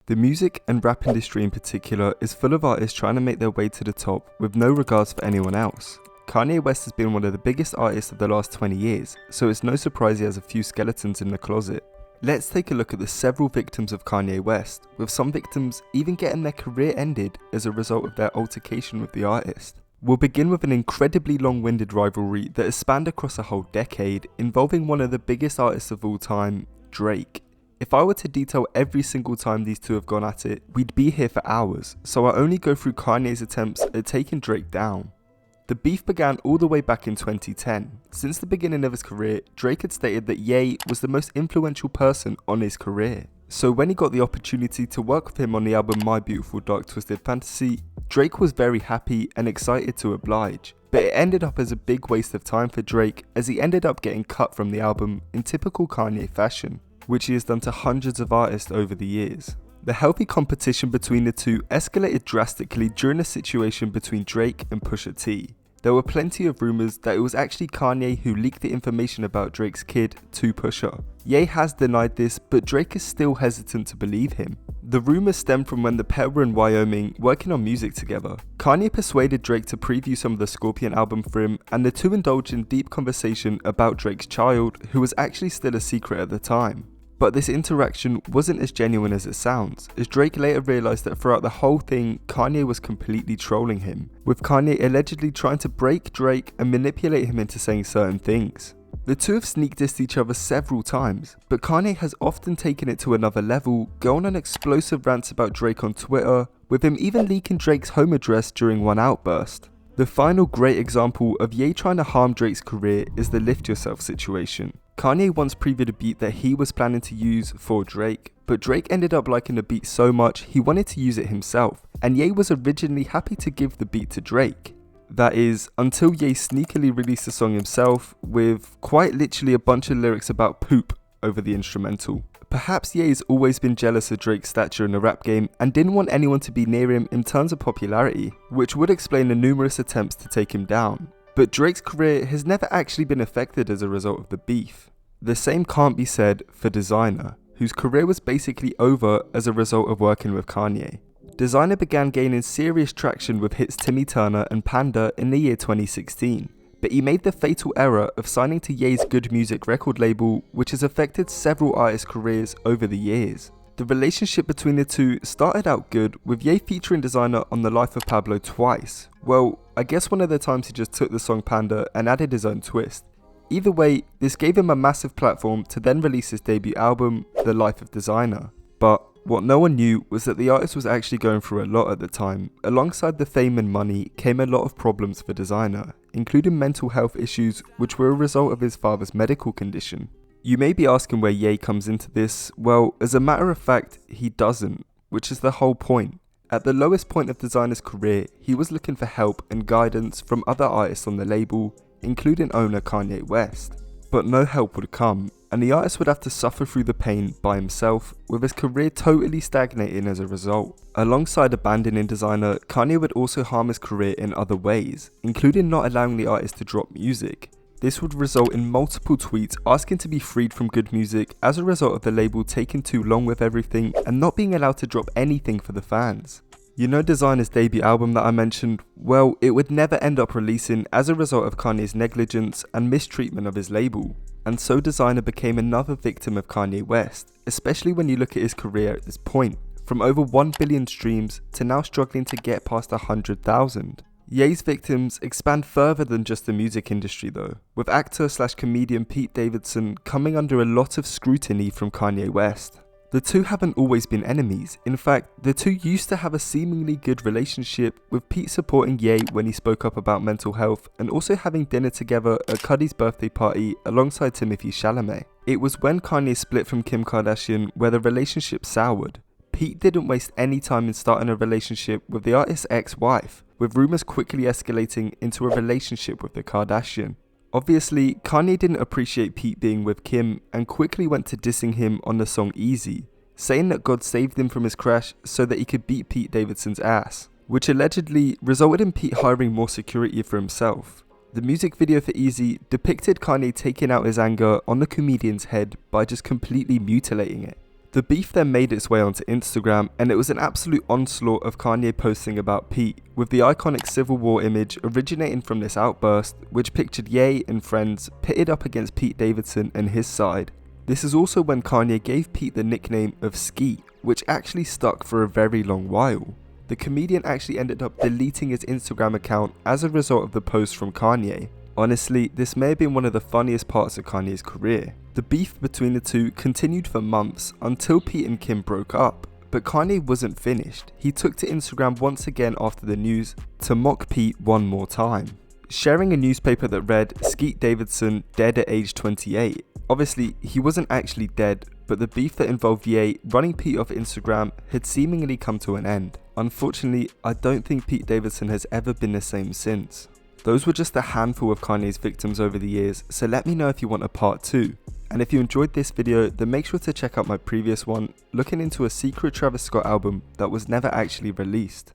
The music and rap industry in particular is full of artists trying to make their way to the top with no regards for anyone else. Kanye West has been one of the biggest artists of the last 20 years, so it's no surprise he has a few skeletons in the closet. Let's take a look at the several victims of Kanye West, with some victims even getting their career ended as a result of their altercation with the artist. We'll begin with an incredibly long-winded rivalry that has spanned across a whole decade, involving one of the biggest artists of all time, Drake. If I were to detail every single time these two have gone at it, we'd be here for hours, so I'll only go through Kanye's attempts at taking Drake down. The beef began all the way back in 2010. Since the beginning of his career, Drake had stated that Ye was the most influential person on his career. So when he got the opportunity to work with him on the album My Beautiful Dark Twisted Fantasy, Drake was very happy and excited to oblige. But it ended up as a big waste of time for Drake, as he ended up getting cut from the album in typical Kanye fashion, which he has done to hundreds of artists over the years. The healthy competition between the two escalated drastically during a situation between Drake and Pusha T. There were plenty of rumours that it was actually Kanye who leaked the information about Drake's kid to Pusha. Ye has denied this, but Drake is still hesitant to believe him. The rumours stem from when the pair were in Wyoming working on music together. Kanye persuaded Drake to preview some of the Scorpion album for him, and the two indulged in deep conversation about Drake's child, who was actually still a secret at the time. But this interaction wasn't as genuine as it sounds, as Drake later realised that throughout the whole thing, Kanye was completely trolling him, with Kanye allegedly trying to break Drake and manipulate him into saying certain things. The two have sneak dissed each other several times, but Kanye has often taken it to another level, going on explosive rants about Drake on Twitter, with him even leaking Drake's home address during one outburst. The final great example of Ye trying to harm Drake's career is the Lift Yourself situation. Kanye once previewed a beat that he was planning to use for Drake, but Drake ended up liking the beat so much he wanted to use it himself, and Ye was originally happy to give the beat to Drake. That is, until Ye sneakily released the song himself, with quite literally a bunch of lyrics about poop over the instrumental. Perhaps Ye has always been jealous of Drake's stature in the rap game and didn't want anyone to be near him in terms of popularity, which would explain the numerous attempts to take him down. But Drake's career has never actually been affected as a result of the beef. The same can't be said for Designer, whose career was basically over as a result of working with Kanye. Designer began gaining serious traction with hits Timmy Turner and Panda in the year 2016, but he made the fatal error of signing to Ye's Good Music record label, which has affected several artists' careers over the years. The relationship between the two started out good, with Ye featuring Designer on The Life of Pablo twice. Well, I guess one of the times he just took the song Panda and added his own twist. Either way, this gave him a massive platform to then release his debut album, The Life of Designer. But what no one knew was that the artist was actually going through a lot at the time. Alongside the fame and money came a lot of problems for Designer, including mental health issues which were a result of his father's medical condition. You may be asking where Ye comes into this. Well, as a matter of fact, he doesn't, which is the whole point. At the lowest point of Designer's career, he was looking for help and guidance from other artists on the label, including owner Kanye West. But no help would come, and the artist would have to suffer through the pain by himself, with his career totally stagnating as a result. Alongside abandoning Designer, Kanye would also harm his career in other ways, including not allowing the artist to drop music. This would result in multiple tweets asking to be freed from Good Music as a result of the label taking too long with everything and not being allowed to drop anything for the fans. You know Designer's debut album that I mentioned? Well, it would never end up releasing as a result of Kanye's negligence and mistreatment of his label. And so Designer became another victim of Kanye West, especially when you look at his career at this point, from over 1 billion streams to now struggling to get past 100,000. Ye's victims expand further than just the music industry though, with actor/comedian Pete Davidson coming under a lot of scrutiny from Kanye West. The two haven't always been enemies. In fact, the two used to have a seemingly good relationship, with Pete supporting Ye when he spoke up about mental health and also having dinner together at Cuddy's birthday party alongside Timothée Chalamet. It was when Kanye split from Kim Kardashian where the relationship soured. Pete didn't waste any time in starting a relationship with the artist's ex-wife, with rumours quickly escalating into a relationship with the Kardashian. Obviously, Kanye didn't appreciate Pete being with Kim and quickly went to dissing him on the song Easy, saying that God saved him from his crash so that he could beat Pete Davidson's ass, which allegedly resulted in Pete hiring more security for himself. The music video for Easy depicted Kanye taking out his anger on the comedian's head by just completely mutilating it. The beef then made its way onto Instagram, and it was an absolute onslaught of Kanye posting about Pete, with the iconic Civil War image originating from this outburst, which pictured Ye and friends pitted up against Pete Davidson and his side. This is also when Kanye gave Pete the nickname of Skeet, which actually stuck for a very long while. The comedian actually ended up deleting his Instagram account as a result of the post from Kanye. Honestly, this may have been one of the funniest parts of Kanye's career. The beef between the two continued for months until Pete and Kim broke up, but Kanye wasn't finished. He took to Instagram once again after the news to mock Pete one more time, sharing a newspaper that read "Skeet Davidson dead at age 28. Obviously, he wasn't actually dead, but the beef that involved Ye running Pete off Instagram had seemingly come to an end. Unfortunately, I don't think Pete Davidson has ever been the same since. Those were just a handful of Kanye's victims over the years, so let me know if you want a part 2. And if you enjoyed this video, then make sure to check out my previous one, looking into a secret Travis Scott album that was never actually released.